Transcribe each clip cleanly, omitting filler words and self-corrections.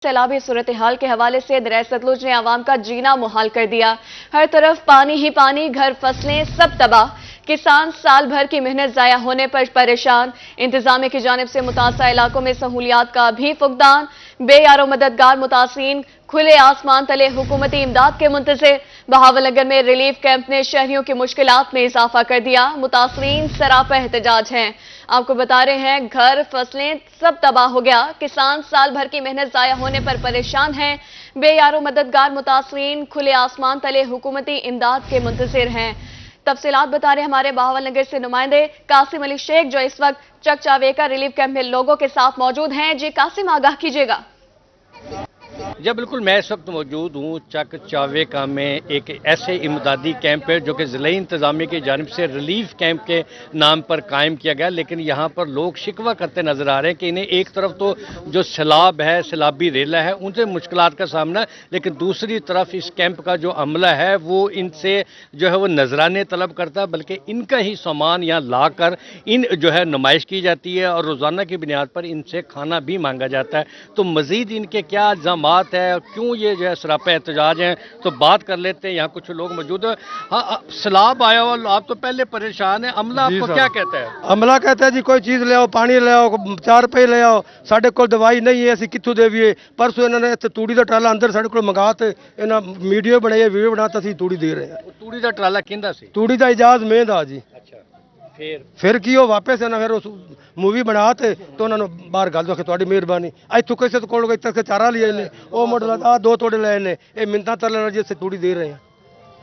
सैलाबी सूरत हाल के हवाले से दरिया सतलुज ने आवाम का जीना मुहाल कर दिया। हर तरफ पानी ही पानी, घर फसलें सब तबाह। किसान साल भर की मेहनत जाया होने पर परेशान। इंतजामिया की जानिब से मुतासरा इलाकों में सहूलियात का भी फुकदान। बेयारो मददगार मुतासिरीन खुले आसमान तले हुकूमती इमदाद के मुंतजिर। बहावलनगर में रिलीफ कैंप ने शहरियों की मुश्किलात में इजाफा कर दिया। मुतासरीन सरापा एहतजाज हैं। आपको बता रहे हैं, घर फसलें सब तबाह हो गया। किसान साल भर की मेहनत जाया होने पर परेशान हैं। बेयारो मददगार मुतासरीन खुले आसमान तले हुकूमती इमदाद के मुंतजिर हैं। तफसीलात बता रहे हमारे बहावलनगर से नुमाइंदे कासिम अली शेख, जो इस वक्त चक चावेका रिलीफ कैंप में लोगों के साथ मौजूद हैं। जी कासिम, आगाह कीजिएगा। जी बिल्कुल, मैं इस वक्त मौजूद हूँ चक चावेका में। एक ऐसे इमदादी कैंप है जो कि ज़िले इंतज़ामिया की जानिब से रिलीफ कैंप के नाम पर कायम किया गया, लेकिन यहाँ पर लोग शिकवा करते नज़र आ रहे हैं कि इन्हें एक तरफ तो जो सैलाब है, सैलाबी रेला है, उनसे मुश्किलात का सामना है, लेकिन दूसरी तरफ इस कैंप का जो अमला है वो इनसे जो है वो नजराने तलब करता है, बल्कि इनका ही सामान यहाँ ला कर इन जो है नुमाइश की जाती है और रोज़ाना की बुनियाद पर इनसे खाना भी मांगा जाता है। तो मज़ीद इनके क्या इल्ज़ाम है, क्यों ये जो है सरापा एहतजाज हैं, तो बात कर लेते हैं। यहाँ कुछ लोग मौजूद हैं। हाँ, सैलाब आया हो, आप तो पहले परेशान है, अमला आपको क्या कहता है? अमला कहता है जी कोई चीज़ ले आओ, पानी ले आओ, 4 रुपए ले आओ, साढ़े को दवाई नहीं है, असी कित्थों देवीए। परसों इन्होंने तूड़ी का ट्राला अंदर साढ़े को मंगा ते इन्हें वीडियो बनाई, वीडियो बना असी तूड़ी दे रहे हैं। तूड़ी का ट्राला किंदा सी? तूड़ी का इजाज में दा जी। अच्छा, फिर की हो वापस इन्हें फिर उस मूवी बना ते तो उन्होंने बाहर गल दो कि तुम्हारी मेहरबानी। इतों किसी को इतना चारा लिया इन्हें, वो मॉडल आ 2 तोड़े लाए इन्हें, ये मिन्नतां तरले जिससे तूड़ी दे रहे हैं।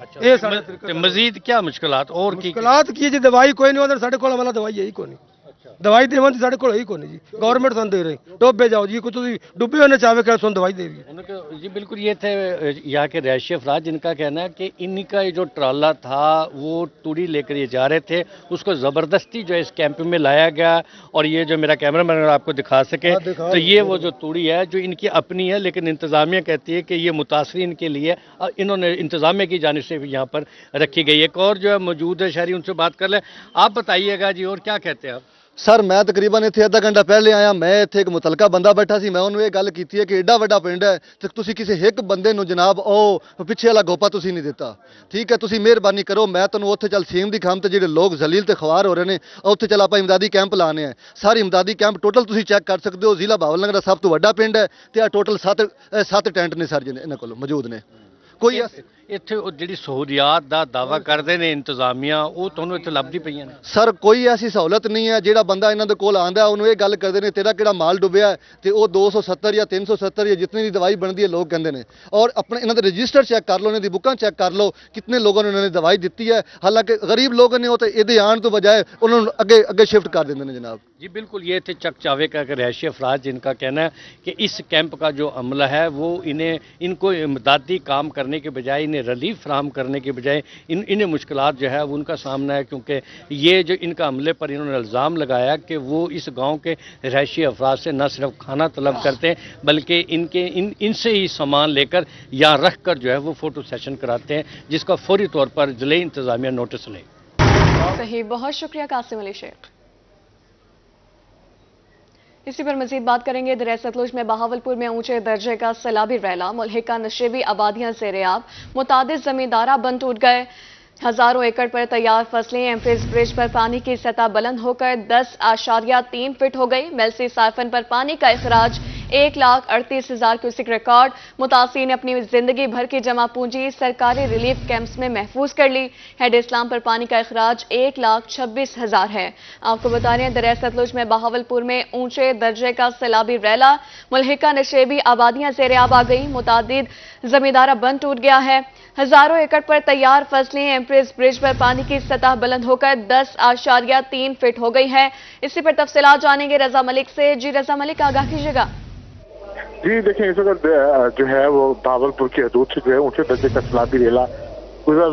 अच्छा, मजीद क्या मुश्किलात और की मुश्किलात की जी? दवाई कोई नहीं उधर, साढ़े को वाला दवाई है ही कोई नहीं। दवाई देवन की साढ़े को ही कोई नहीं जी। गवर्नमेंट सन दे रही, डोबे जाओ जी, कुछ डुबे होने चाहे क्या सुन दवाई दे रही जी। बिल्कुल, ये थे यहाँ के रहायशी अफराद जिनका कहना है कि इनका ये जो ट्राला था वो तूड़ी लेकर ये जा रहे थे, उसको ज़बरदस्ती जो है इस कैंप में लाया गया। और ये जो मेरा कैमरा मैन आपको दिखा सके तो ये वो जो तूड़ी है जो इनकी अपनी है, लेकिन इंतज़ामिया कहती है कि ये मुतासरीन के लिए इन्होंने इंतज़ामिया की जानिब से भी यहाँ पर रखी गई। एक और जो है मौजूद है शहरी, उनसे बात कर लें। आप बताइएगा जी, और क्या कहते हैं आप? सर मैं तकरीबन इत्थे आधा घंटा पहले आया। मैं इत्थे एक मुतलका बंदा बैठा सी, मैं उन्होंने ये गल कीती है कि एडा वड्डा पिंड है ते तुसी किसी एक बंदे नूं जनाब ओ पिछे वाला गोपा तुसी नहीं दिता। ठीक है, तुसी मेहरबानी करो, मैं तुहानूं उत्थे चल सीम दी खाम ते जिहड़े लोग जलील ते खवार हो रहे ने उत्थे चल आपां इमदादी कैंप लाने हैं। सारे इमदादी कैंप टोटल तुसी चेक कर सकते हो। जिला बहावलनगर दा सब तो वड्डा पिंड है ते टोटल 7 टेंट ने सर जी इन्हां कोल मौजूद ने। कोई ਇੱਥੇ ਉਹ ਜਿਹੜੀ ਸਹੂਲੀਅਤ ਦਾ ਦਾਅਵਾ ਕਰਦੇ ਨੇ ਇੰਤਜ਼ਾਮੀਆ, ਉਹ ਤੁਹਾਨੂੰ ਇੱਥੇ ਲੱਭਦੀ ਪਈਆਂ ਨੇ? ਸਰ ਕੋਈ ਐਸੀ ਸਹੂਲਤ ਨਹੀਂ ਹੈ। ਜਿਹੜਾ ਬੰਦਾ ਇਹਨਾਂ ਦੇ ਕੋਲ ਆਂਦਾ ਉਹਨੂੰ ਇਹ ਗੱਲ ਕਰਦੇ ਨੇ ਤੇਰਾ ਕਿਹੜਾ ਮਾਲ ਡੁੱਬਿਆ ਤੇ ਉਹ 270 ਜਾਂ 370 ਜਾਂ ਜਿੰਨੀ ਦੀ ਦਵਾਈ ਬਣਦੀ ਹੈ ਲੋਕ ਕਹਿੰਦੇ ਨੇ। ਔਰ ਆਪਣੇ ਇਹਨਾਂ ਦੇ ਰਜਿਸਟਰ ਚੈੱਕ ਕਰ ਲਓ, ਇਹਨਾਂ ਦੀ ਬੁੱਕਾਂ ਚੈੱਕ ਕਰ ਲਓ ਕਿੰਨੇ ਲੋਕਾਂ ਨੇ ਇਹਨਾਂ ਨੇ ਦਵਾਈ ਦਿੱਤੀ ਹੈ। ਹਾਲਾਂਕਿ ਗਰੀਬ ਲੋਕ ਨੇ ਉਹ ਤੇ ਇਹਦੇ ਆਉਣ ਤੋਂ ਬਜਾਏ ਉਹਨਾਂ ਨੂੰ ਅੱਗੇ शिफ्ट कर देते हैं जनाब। जी बिल्कुल, ये थे चक चावेका के रहायशी अफराद जिनका कहना है कि इस कैंप का जो अमला है वो इनको इमदादी काम करने के बजाय, इन्हें रिलीफ फराहम करने के बजाय इन्हें मुश्किलात जो है वो उनका सामना है, क्योंकि ये जो इनका अमले पर इन्होंने इल्ज़ाम लगाया कि वो इस गाँव के रहायशी अफराद से न सिर्फ खाना तलब करते हैं बल्कि इनसे ही सामान लेकर यहाँ रख कर जो है वो फ़ोटो सेशन कराते हैं, जिसका फौरी तौर पर ज़िले इंतज़ामिया नोटिस ले। सही, बहुत शुक्रिया कासिम अली शेख। इसी पर मजीद बात करेंगे। दरिया सतलुज में बहावलपुर में ऊंचे दर्जे का सैलाबी रैला, मुल्हिका नशेबी आबादियां ज़ेर-ए-आब, मुतादिद जमींदारा बंद टूट गए। हजारों एकड़ पर तैयार फसलें। एम्प्रेस ब्रिज पर पानी की सतह बुलंद होकर 10.3 फीट हो गई। मेलसी साइफन पर पानी का इखराज 1,38,000 क्यूसिक रिकॉर्ड। मुतासिरीन ने अपनी जिंदगी भर की जमा पूंजी सरकारी रिलीफ कैंप्स में महफूज कर ली। हेड इस्लाम पर पानी का इखराज 1,26,000 है। आपको बता रहे हैं, दरिया सतलुज में बहावलपुर में ऊंचे दर्जे का सैलाबी रैला, मुल्हिका नशेबी आबादियां ज़ेर-ए-आब आ गई। मुतादिद जमींदारा बंद टूट गया है। हजारों एकड़ पर तैयार फसलें। एम्प्रेस ब्रिज पर पानी की सतह बुलंद होकर 10.3 फीट हो गई है। इसी पर तफसीलात जानेंगे रजा मलिक से। जी रजा मलिक, आगाह कीजिएगा। जी देखें, इस वक्त जो है वो बहावलपुर की हदूद से जो है ऊंचे दर्जे का सैलाबी रेला गुजर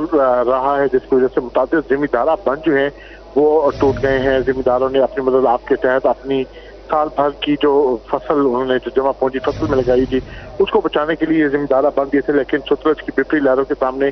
रहा है, जिसकी वजह से मुताबिक जमींदारा बंद जो है वो टूट गए हैं। जमींदारों ने अपनी मदद आपके तहत अपनी साल भर की जो फसल उन्होंने जो जमा पूंजी फसल में लगाई थी उसको बचाने के लिए जमींदारा बंद दिए थे, लेकिन सतलुज की विपरीत लहरों के सामने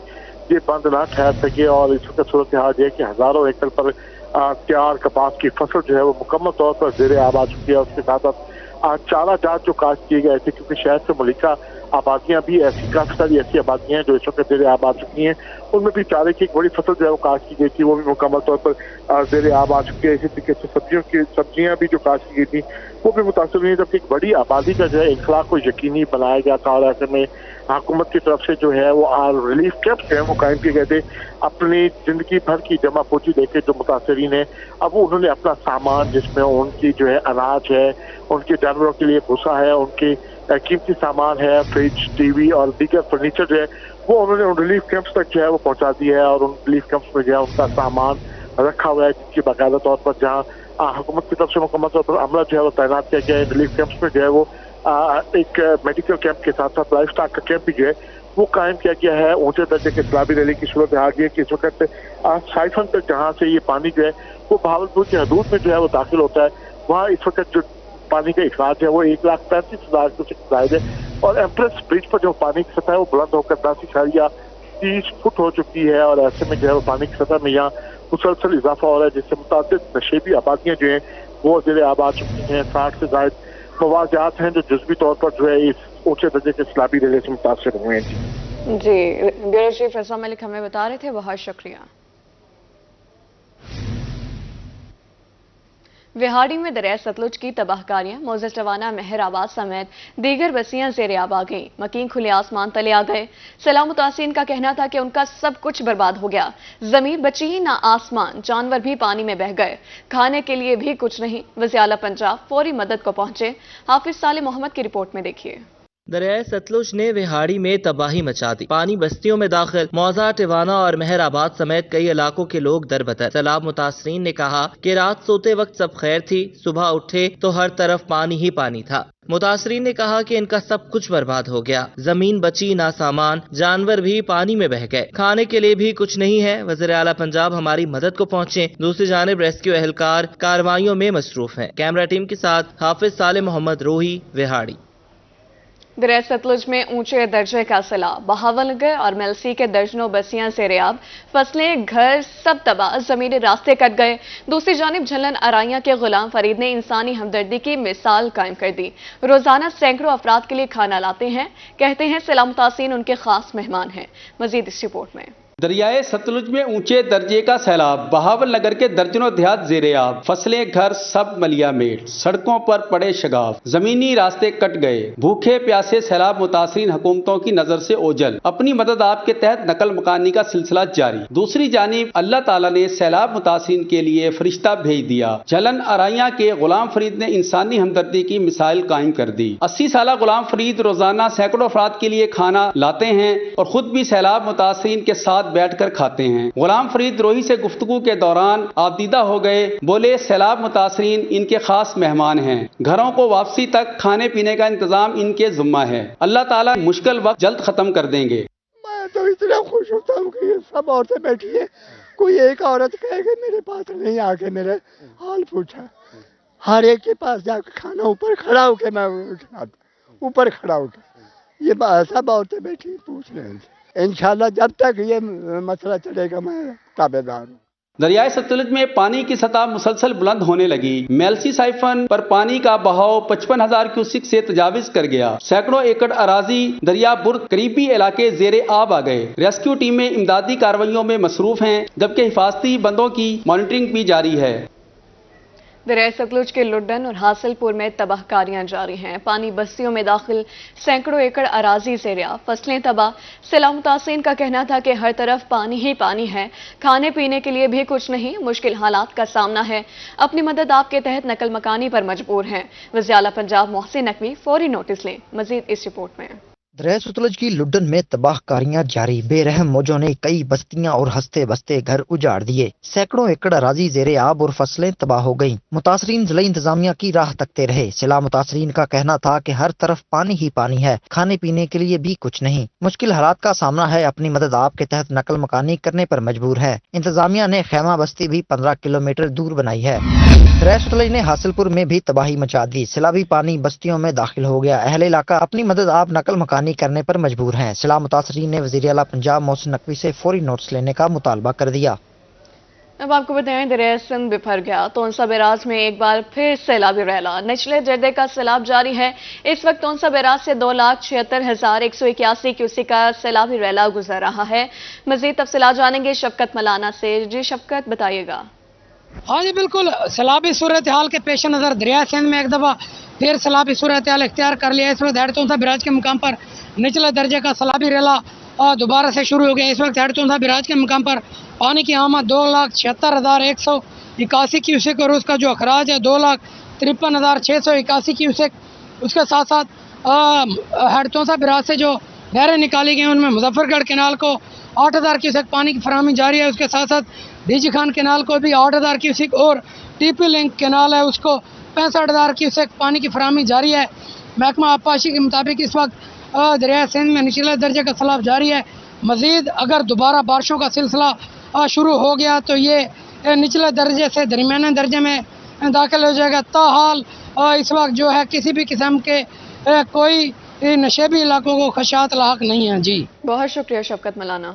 ये बंद ना ठहर सके। और इस वक्त सूरत हाल है कि हजारों एकड़ पर तैयार कपास की फसल जो है वो मुकम्मल तौर पर ज़ेर-ए-आब आ चुकी है। उसके साथ साथ चारा जात जो काश्त किए गए थे, क्योंकि शहर से मुल्का आबादियां भी ऐसी, काफी सारी ऐसी आबादियां हैं जो इस वक्त ज़ेर आब आ चुकी हैं, उनमें भी चारे की एक बड़ी फसल जो है वो काश्त की गई थी, वो भी मुकम्मल तौर पर ज़ेर आब आ चुकी है। इसी तरीके से सब्जियां भी जो काश्त की गई थी वो भी मुतासर हुई, जबकि एक बड़ी आबादी का जो है इखलाक को यकीनी बनाया गया था, और ऐसे में हुकूमत की तरफ से जो है वो रिलीफ कैंप जो है वो कायम किए गए थे। अपनी जिंदगी भर की जमा पूंजी लेके जो मुतासरीन है, अब वो उन्होंने अपना सामान, जिसमें उनकी जो है अनाज है, उनके जानवरों के लिए भूसा है, उनके कीमती सामान है, फ्रिज, टीवी और दीगर फर्नीचर जो है वो उन्होंने उन रिलीफ कैंप्स तक जो है वो पहुंचा दिया है, और उन रिलीफ कैंप्स में जो है उनका सामान रखा हुआ है, जिसकी बाकायदा तौर पर जहाँ हुकूमत की तरफ से मुकम्मल तौर पर अमला जो है वो तैनात किया गया है। रिलीफ कैंप्स में जो है वो एक मेडिकल कैंप के साथ साथ लाइफ स्टॉक का कैंप भी जो है वो कायम किया गया है। ऊंचे दर्जे के सैलाबी रैली की सूरत हाल ये कि इस वक्त साइफन तक जहाँ से ये पानी जो है वो बहावलपुर की हदूद में जो है वो दाखिल होता है, वहाँ इस वक्त जो पानी का इखराज है वो 1,35,000 क्यूसेक जायद है, और एम्प्रेस ब्रिज पर जो पानी की सतह है वो बुलंद होकर 10 फुट हो चुकी है, और ऐसे में जो है वो पानी की सतह में यहाँ मुसलसल इजाफा हो रहा है, जिससे मुतादिद नशेबी आबादियाँ जो हैं वो ज़ेर आब आ चुकी हैं। 60 से ज्यादा मवाजात हैं जो जुज़वी तौर पर जो है इस ऊंचे दर्जे के सैलाबी रैली से मुतासर हुए हैं। जी, ब्यूरो चीफ रज़ा मलिक हमें बता रहे थे, बहुत शुक्रिया। विहाड़ी में दरिया सतलुज की तबाहकारियां, मोज़स टवाना, मेहराबाद समेत दीगर बस्तियां ज़ेर आब आ गईं। मकीन खुले आसमान तले आ गए। सैलाब मुतासिरीन का कहना था कि उनका सब कुछ बर्बाद हो गया, जमीन बची ही ना आसमान, जानवर भी पानी में बह गए, खाने के लिए भी कुछ नहीं। वज़ीर आला पंजाब फौरी मदद को पहुंचे। हाफिज सालेह मोहम्मद की रिपोर्ट में देखिए। दरियाए सतलुज ने विहाड़ी में तबाही मचा दी। पानी बस्तियों में दाखिल। मौजा, टिवाना और मेहराबाद समेत कई इलाकों के लोग दरबदर। सैलाब मुतासरीन ने कहा कि रात सोते वक्त सब खैर थी, सुबह उठे तो हर तरफ पानी ही पानी था। मुतासरीन ने कहा कि इनका सब कुछ बर्बाद हो गया, जमीन बची ना सामान, जानवर भी पानी में बह गए, खाने के लिए भी कुछ नहीं है। वज़ीर आला पंजाब हमारी मदद को पहुंचे। दूसरी जानिब रेस्क्यू एहलकार कार्रवाइयों में मसरूफ हैं। कैमरा टीम के साथ हाफिज सालेह मोहम्मद, रोही, विहाड़ी। दरिया सतलुज में ऊंचे दर्जे का सैलाब, बहावलनगर और मेलसी के दर्जनों बस्तियां ज़ेर-ए-आब, फसलें, घर सब तबाह, जमीनी रास्ते कट गए। दूसरी जानिब झल्लन अराइयां के गुलाम फरीद ने इंसानी हमदर्दी की मिसाल कायम कर दी। रोजाना सैकड़ों अफराद के लिए खाना लाते हैं। कहते हैं सैलाब मुतासिरीन उनके खास मेहमान हैं। मजीद इस रिपोर्ट में। दरियाए सतलुज में ऊंचे दर्जे का सैलाब, बहावल नगर के दर्जनों देहात ज़ेर-ए-आब, फसलें, घर सब मलियामेट, सड़कों पर पड़े शगाफ, जमीनी रास्ते कट गए। भूखे प्यासे सैलाब मुतासरीन हुकूमतों की नजर से ओझल। अपनी मदद आप के तहत नकल मकानी का सिलसिला जारी। दूसरी जानिब अल्लाह ताला ने सैलाब मुतासरीन के लिए फरिश्ता भेज दिया। झलन अराइयां के गुलाम फरीद ने इंसानी हमदर्दी की मिसाल कायम कर दी। 80 साल गुलाम फरीद रोजाना सैकड़ों अफराद के लिए खाना लाते हैं और खुद भी सैलाब मुतासरीन के साथ बैठकर खाते हैं। गुलाम फरीद रोही से गुफ्तगू के दौरान आबदीदा हो गए। बोले सैलाब मुतासरीन इनके खास मेहमान हैं। घरों को वापसी तक खाने पीने का इंतजाम इनके जिम्मा है। अल्लाह ताला मुश्किल वक्त जल्द खत्म कर देंगे। मैं तो इतना खुश होता हूँ कि ये सब औरतें बैठी है। कोई एक औरत कहेगी मेरे पास नहीं आके मेरे हाल पूछा। हर एक के पास जाकर खाना ऊपर खड़ा होकर मैं उठा, ऊपर खड़ा होकर ये सब औरतें बैठी पूछ रहे हैं। इंशाल्लाह जब तक ये मसला चलेगा मैं ताबेदार हूँ। दरियाए सतलुज में पानी की सतह मुसलसल बुलंद होने लगी। मेलसी साइफन पर पानी का बहाव 55,000 क्यूसिक से तजाविज कर गया। सैकड़ों एकड़ अराजी दरिया बुर्द करीबी इलाके ज़ेर-ए-आब आ गए। रेस्क्यू टीमें इमदादी कार्रवाइयों में मसरूफ हैं, जबकि हिफाजती बंदों की मॉनिटरिंग भी जारी है। दरिया सतलुज के लुड्डन और हासिलपुर में तबाहकारियां जारी हैं। पानी बस्तियों में दाखिल, सैकड़ों एकड़ अराजी ज़ेर-ए-आब, फसलें तबाह। सैलाब मुतासिरीन का कहना था कि हर तरफ पानी ही पानी है, खाने पीने के लिए भी कुछ नहीं, मुश्किल हालात का सामना है। अपनी मदद आपके तहत नकल मकानी पर मजबूर हैं। वज़ीर आला पंजाब मोहसिन नकवी फौरी नोटिस लें। मजीद इस रिपोर्ट में। दरिया सतलुज की लुड्डन में तबाहकारियां जारी। बेरहम मौजों ने कई बस्तियां और हंसते बसते घर उजाड़ दिए। सैकड़ों एकड़ अराजी ज़ेर-ए-आब और फसलें तबाह हो गईं। मुतासरीन जिला इंतजामिया की राह तकते रहे। सैलाब मुतासरीन का कहना था कि हर तरफ पानी ही पानी है, खाने पीने के लिए भी कुछ नहीं, मुश्किल हालात का सामना है। अपनी मदद आपके तहत नकल मकानी करने पर मजबूर है। इंतजामिया ने खैमा बस्ती भी 15 किलोमीटर दूर बनाई है। दरिया सतलुज ने हासिलपुर में भी तबाही मचा दी। सैलाबी पानी बस्तियों में दाखिल हो गया। अहले इलाका अपनी मदद आप नकल मकानी करने पर मजबूर हैं। सैलाब मुतासरीन ने वज़ीर आला पंजाब मोहसिन नकवी से फौरी नोटिस लेने का मुतालबा कर दिया। अब आपको बताएं दरिया सिंध बिफर गया तोनसा बैराज में एक बार फिर सैलाबी रैला। निचले दर्जे का सैलाब जारी है। इस वक्त तोनसा बैराज से 2,76,181 क्यूसेक का सैलाबी रैला गुजर रहा है। मजीद तफसीलात जानेंगे शफकत मलाना से। जी शफकत, बताइएगा। हाँ जी बिल्कुल, सैलाबी सूरत हाल के पेश नज़र दरिया सिंध में एक दफ़ा फिर सैलाबी सूरत हाल इख्तियार कर लिया। इस वक्त हेड तोनसा बैराज के मुकाम पर निचले दर्जे का सैलाबी रैला दोबारा से शुरू हो गया। इस वक्त हेड तोनसा बैराज के मुकाम पर पानी की आमद 2,76,181 क्यूसेक और उसका जो अखराज है 2,53,681 क्यूसेक। उसके साथ साथ हेड तोनसा बैराज से जो नहरें निकाली गई उनमें मुजफ्फरगढ़ कैनाल को 8,000 क्यूसेक पानी की फराहमी जारी है। उसके साथ साथ डीजी खान कैनाल को भी 8,000 क्यूसेक और टीपी लिंक कैनाल है उसको 65,000 क्यूसेक पानी की फराहमी जारी है। महकमा आबपाशी के मुताबिक इस वक्त दरिया सिंध में निचले दर्जे का सैलाब जारी है। मजीद अगर दोबारा बारिशों का सिलसिला शुरू हो गया तो ये निचले दर्जे से दरमियाने दर्जे में दाखिल हो जाएगा। ताहाल इस वक्त जो है किसी भी किस्म के कोई नशेबी इलाकों को खदशात लाक नहीं है। जी बहुत शुक्रिया शफकत मलाना।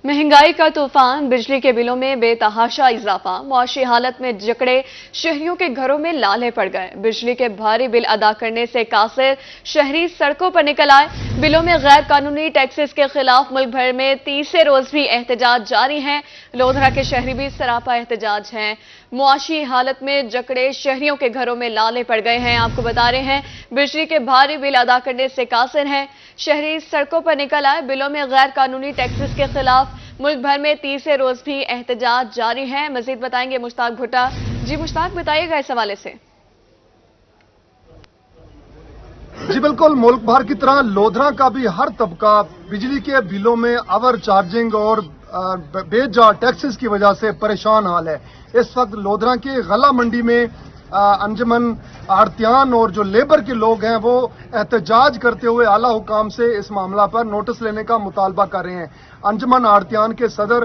महंगाई का तूफान, बिजली के बिलों में बेतहाशा इजाफा, मुआशी हालत में जकड़े शहरियों के घरों में लाले पड़ गए। बिजली के भारी बिल अदा करने से कासिर शहरी सड़कों पर निकल आए। बिलों में गैर कानूनी टैक्सेस के खिलाफ मुल्क भर में तीसरे रोज भी एहतजाज जारी हैं। लोधरा के शहरी भी सरापा एहतजाज हैं। मुआशी हालत में जकड़े शहरियों के घरों में लाले पड़ गए हैं। आपको बता रहे हैं बिजली के भारी बिल अदा करने से कासिर हैं। शहरी सड़कों पर निकल आए। बिलों में गैर कानूनी टैक्सेस के खिलाफ मुल्क भर में तीसरे रोज भी एहतजाज जारी है। मजीद बताएंगे मुश्ताक भुट्टा। जी मुश्ताक, बताइएगा इस हवाले से। जी बिल्कुल, मुल्क भर की तरह लोधरा का भी हर तबका बिजली के बिलों में ओवर चार्जिंग और बेजा टैक्सेस की वजह से परेशान हाल है। इस वक्त लोधरा की गला मंडी में अंजुमन आड़तियान और जो लेबर के लोग हैं वो एहतजाज करते हुए आला हुकाम से इस मामला पर नोटिस लेने का मुतालबा कर रहे हैं। अंजुमन आड़तियान के सदर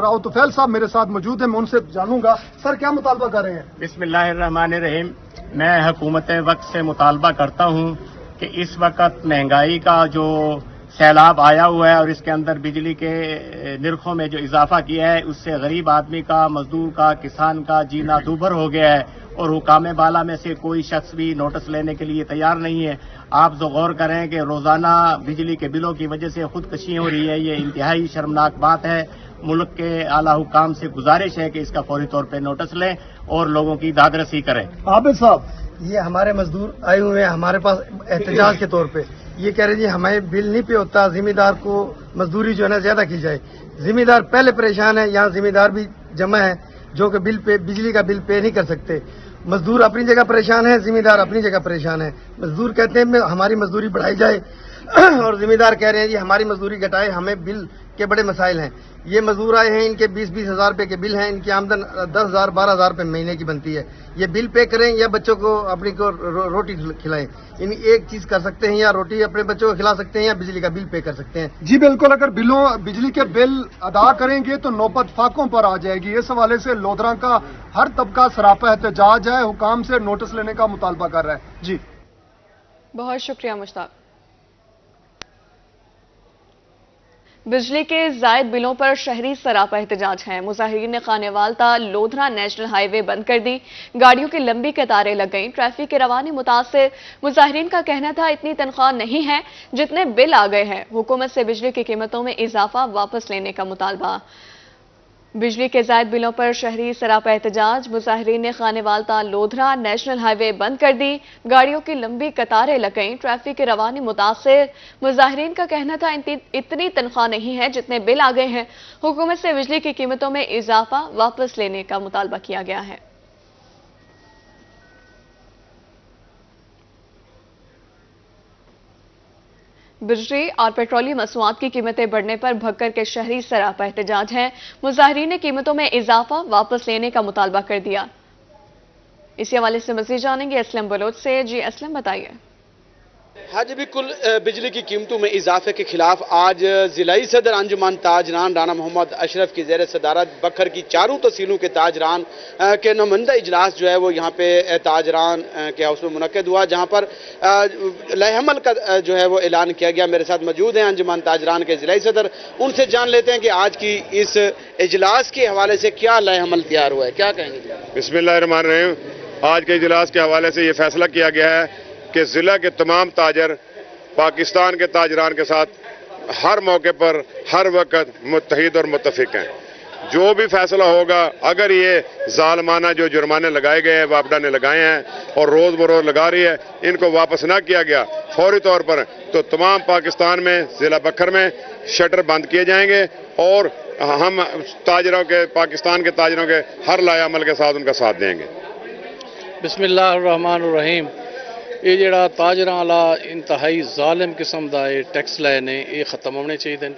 राव तुफैल साहब मेरे साथ मौजूद हैं, मैं उनसे जानूंगा सर क्या मुतालबा कर रहे हैं। बिस्मिल्लाहिर्रहमानिर्रहीम। मैं हुकूमत वक्त से मुतालबा करता हूँ कि इस वक्त महंगाई का जो सैलाब आया हुआ है और इसके अंदर बिजली के निर्खों में जो इजाफा किया है उससे गरीब आदमी का, मजदूर का, किसान का जीना दूभर हो गया है और हुकाम बाला में से कोई शख्स भी नोटिस लेने के लिए तैयार नहीं है। आप जो गौर करें कि रोजाना बिजली के बिलों की वजह से खुदकशी हो रही है, ये इंतहाई शर्मनाक बात है। मुल्क के आला हुकाम से गुजारिश है कि इसका फौरी तौर पर नोटिस लें और लोगों की दादरसी करें। आबिद साहब, ये हमारे मजदूर आए हुए हैं हमारे पास एहतजाज के तौर पे, ये कह रहे जी हमें बिल नहीं पे होता, जिम्मेदार को मजदूरी जो है ना ज्यादा की जाए। जिम्मेदार पहले परेशान है, यहाँ जिम्मेदार भी जमा है जो कि बिल पे बिजली का बिल पे नहीं कर सकते। मजदूर अपनी जगह परेशान है, जिम्मेदार अपनी जगह परेशान है। मजदूर कहते हैं हमारी मजदूरी बढ़ाई जाए और जिम्मेदार कह रहे हैं जी हमारी मजदूरी घटाए, हमें बिल के बड़े मसाइल हैं। ये मजदूर आए हैं, इनके 20-20 हज़ार रुपए के बिल हैं, इनकी आमदन 10,000-12,000 रुपए महीने की बनती है। ये बिल पे करें या बच्चों को अपनी को रोटी खिलाएं, इन एक चीज कर सकते हैं, या रोटी अपने बच्चों को खिला सकते हैं या बिजली का बिल पे कर सकते हैं। जी बिल्कुल, अगर बिजली के बिल अदा करेंगे तो नौबत फाकों पर आ जाएगी। इस हवाले से लोधरा का हर तबका सरापा एहतजाज है, हुकाम से नोटिस लेने का मुतालबा कर रहा है। जी बहुत शुक्रिया मुश्ताक। बिजली के जायद बिलों पर शहरी सरापा एहतजाज हैं। मुजाहिरीन ने खानेवालता लोधरा नेशनल हाईवे बंद कर दी। गाड़ियों की लंबी कतारें लग गईं। ट्रैफिक की रवानी मुतासिर। मुजाहिरीन का कहना था इतनी तनख्वाह नहीं है जितने बिल आ गए हैं। हुकूमत से बिजली की कीमतों में इजाफा वापस लेने का मुतालबा। बिजली के जायद बिलों पर शहरी सरापा एहतजाज। मुजाहिरीन ने खानेवालता लोधरा नेशनल हाईवे बंद कर दी। गाड़ियों की लंबी कतारें लग गईं। ट्रैफिक की रवानी मुतासिर। मुजाहिरीन का कहना था इतनी तनख्वाह नहीं है जितने बिल आ गए हैं। हुकूमत से बिजली की कीमतों में इजाफा वापस लेने का मुतालबा किया गया है। बिजली और पेट्रोलियम मसनूआत की कीमतें बढ़ने पर भक्कर के शहरी सरापा एहतजाज हैं। मुजाहिरीन ने कीमतों में इजाफा वापस लेने का मुतालबा कर दिया। इसी हवाले से मजीद जानेंगे असलम बलोच से। जी असलम, बताइए। हाँ जी बिल्कुल, बिजली की कीमतों में इजाफे के खिलाफ आज जिलाई सदर अंजुमन ताजरान राना मोहम्मद अशरफ की जेर सदारत बखर की चारों तहसीलों के ताजरान के नुमाइंदा इजलास जो है वो यहाँ पे ताजरान के हाउस में मुनक्किद हुआ, जहाँ पर लहमल का जो है वो ऐलान किया गया। मेरे साथ मौजूद हैं अंजुमन ताजरान के जिलाई सदर, उनसे जान लेते हैं कि आज की इस इजलास के हवाले से क्या लहमल तैयार हुआ है, क्या कहेंगे। बिस्मिल्लाहिर्रहमानिर्रहीम। आज के इजलास के हवाले से ये फैसला किया गया है कि ज़िला के तमाम ताजर पाकिस्तान के ताजरान के साथ हर मौके पर हर वक्त मुत्तहिद और मुत्तफिक हैं। जो भी फैसला होगा, अगर ये जालमाना जो जुर्माने लगाए गए हैं वापडा ने लगाए हैं और रोज़ बरोज़ लगा रही है, इनको वापस ना किया गया फौरी तौर पर, तो तमाम पाकिस्तान में ज़िला बखर में शटर बंद किए जाएंगे और हम ताजरों के पाकिस्तान के ताजरों के हर लाए अमल के साथ उनका साथ देंगे। बिस्मिल्लाहिर्रहमानिर्रहीम। ये जड़ा ताजरां वाला इंतहाई जालिम किस्म का टैक्स लाए ने, ये खत्म होने चाहिए।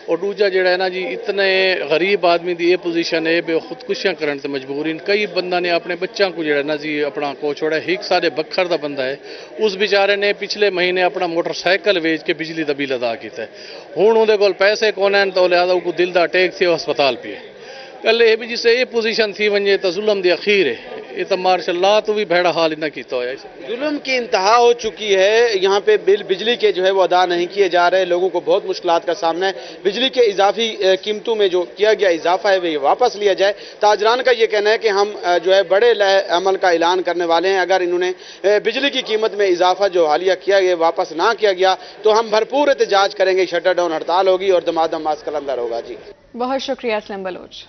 और दूजा जड़ा है ना जी, इतने गरीब आदमी की ये पोजीशन है बे खुदकुशियां करने से मजबूर इन। कई बंदा ने अपने बच्चों को जड़ा ना जी अपना को छोड़ा। एक सारे बखर का बंदा है, उस बेचारे ने पिछले महीने अपना मोटरसाइकिल वेच के बिजली का बिल अदा किया। हुण उहदे कोल पैसे कोन हैं तो लिहाजा को दिल का अटैक थी, अस्पताल पे कल ये भी जिससे ये पोजीशन थी वजे तो जुल्म की अखीर है। ये तो मार्शल्लाह तो भी भेड़ा हाल इतना किया है। जुल्म की इंतहा हो चुकी है। यहाँ पे बिजली के जो है वो अदा नहीं किए जा रहे, लोगों को बहुत मुश्किलात का सामना है। बिजली के इजाफी कीमतों में जो किया गया इजाफा है वो वापस लिया जाए। ताजरान का ये कहना है कि हम जो है बड़े अमल का ऐलान करने वाले हैं। अगर इन्होंने बिजली की कीमत में इजाफा जो हालिया किया गया वापस ना किया गया तो हम भरपूर एहतजाज करेंगे, शटर डाउन हड़ताल होगी और दमादम मास कलंदर होगा। जी बहुत शुक्रिया असलम बलोच।